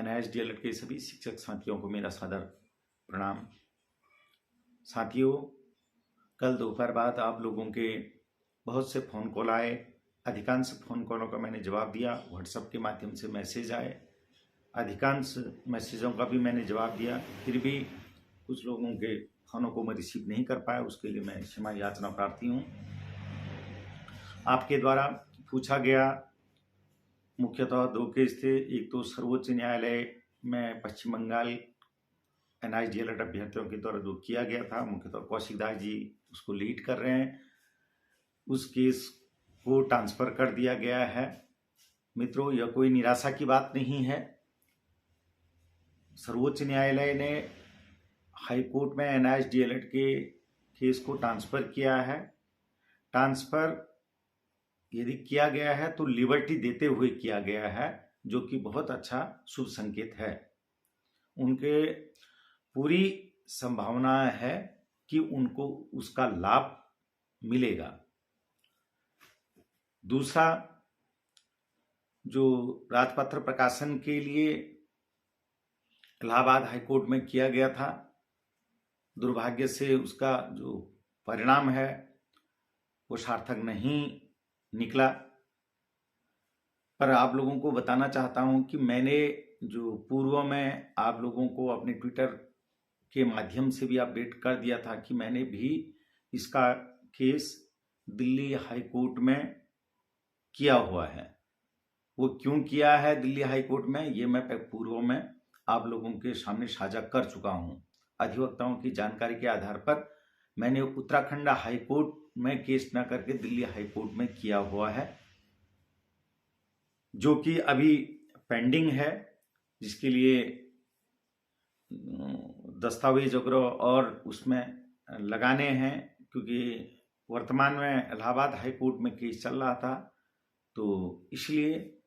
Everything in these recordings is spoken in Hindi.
NIST DLED के सभी शिक्षक साथियों को मेरा सादर प्रणाम। साथियों, कल दोपहर बाद आप लोगों के बहुत से फ़ोन कॉल आए। अधिकांश फ़ोन कॉलों का मैंने जवाब दिया। व्हाट्सएप के माध्यम से मैसेज आए, अधिकांश मैसेजों का भी मैंने जवाब दिया। फिर भी कुछ लोगों के फ़ोनों को मैं रिसीव नहीं कर पाया, उसके लिए मैं क्षमा याचना प्रार्थी हूँ। आपके द्वारा पूछा गया मुख्यतः 2 केस थे। एक तो सर्वोच्च न्यायालय में पश्चिम बंगाल NIST DLED अभ्यर्थियों के द्वारा जो किया गया था, मुख्यतः कौशिक दास जी उसको लीड कर रहे हैं। उस केस को ट्रांसफ़र कर दिया गया है। मित्रों, यह कोई निराशा की बात नहीं है। सर्वोच्च न्यायालय ने हाई कोर्ट में NIST DLED के केस को ट्रांसफ़र किया है। ट्रांसफ़र यदि किया गया है तो लिबर्टी देते हुए किया गया है, जो कि बहुत अच्छा शुभ संकेत है। उनके पूरी संभावना है कि उनको उसका लाभ मिलेगा। दूसरा, जो राजपत्र प्रकाशन के लिए इलाहाबाद हाई कोर्ट में किया गया था, दुर्भाग्य से उसका जो परिणाम है वो सार्थक नहीं निकला। पर आप लोगों को बताना चाहता हूं कि मैंने जो पूर्व में आप लोगों को अपने ट्विटर के माध्यम से भी अपडेट कर दिया था कि मैंने भी इसका केस दिल्ली हाई कोर्ट में किया हुआ है। वो क्यों किया है दिल्ली हाई कोर्ट में, ये मैं पूर्व में आप लोगों के सामने साझा कर चुका हूं। अधिवक्ताओं की जानकारी के आधार पर मैंने उत्तराखंड हाई कोर्ट में केस न करके दिल्ली हाई कोर्ट में किया हुआ है, जो कि अभी पेंडिंग है, जिसके लिए दस्तावेज वगैरह और उसमें लगाने हैं। क्योंकि वर्तमान में इलाहाबाद हाई कोर्ट में केस चल रहा था, तो इसलिए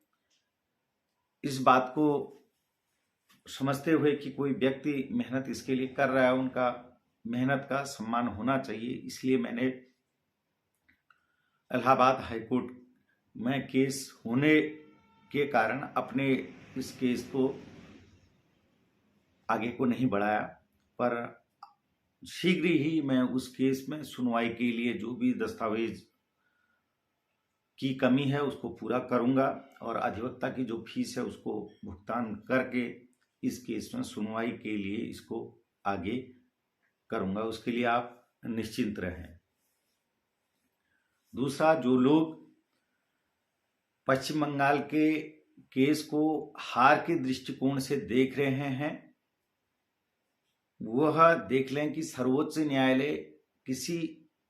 इस बात को समझते हुए कि कोई व्यक्ति मेहनत इसके लिए कर रहा है, उनका मेहनत का सम्मान होना चाहिए, इसलिए मैंने इलाहाबाद हाई कोर्ट में केस होने के कारण अपने इस केस को आगे को नहीं बढ़ाया। पर शीघ्र ही मैं उस केस में सुनवाई के लिए जो भी दस्तावेज की कमी है उसको पूरा करूंगा और अधिवक्ता की जो फीस है उसको भुगतान करके इस केस में सुनवाई के लिए इसको आगे करूंगा। उसके लिए आप निश्चिंत रहें। दूसरा, जो लोग पश्चिम बंगाल के केस को हार के दृष्टिकोण से देख रहे हैं, वह देख लें कि सर्वोच्च न्यायालय किसी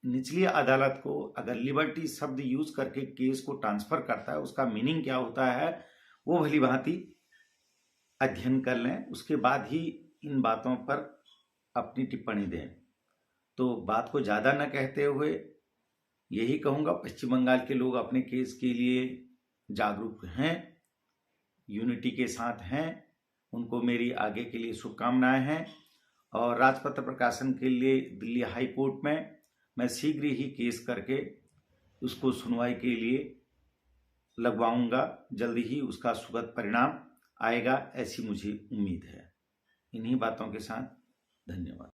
निचली अदालत को अगर लिबर्टी शब्द यूज करके केस को ट्रांसफर करता है, उसका मीनिंग क्या होता है वो भली भांति अध्ययन कर लें। उसके बाद ही इन बातों पर अपनी टिप्पणी दें। तो बात को ज़्यादा न कहते हुए यही कहूँगा, पश्चिम बंगाल के लोग अपने केस के लिए जागरूक हैं, यूनिटी के साथ हैं। उनको मेरी आगे के लिए शुभकामनाएं हैं। और राजपत्र प्रकाशन के लिए दिल्ली हाई कोर्ट में मैं शीघ्र ही केस करके उसको सुनवाई के लिए लगवाऊंगा। जल्दी ही उसका सुखद परिणाम आएगा, ऐसी मुझे उम्मीद है। इन्हीं बातों के साथ धन्यवाद।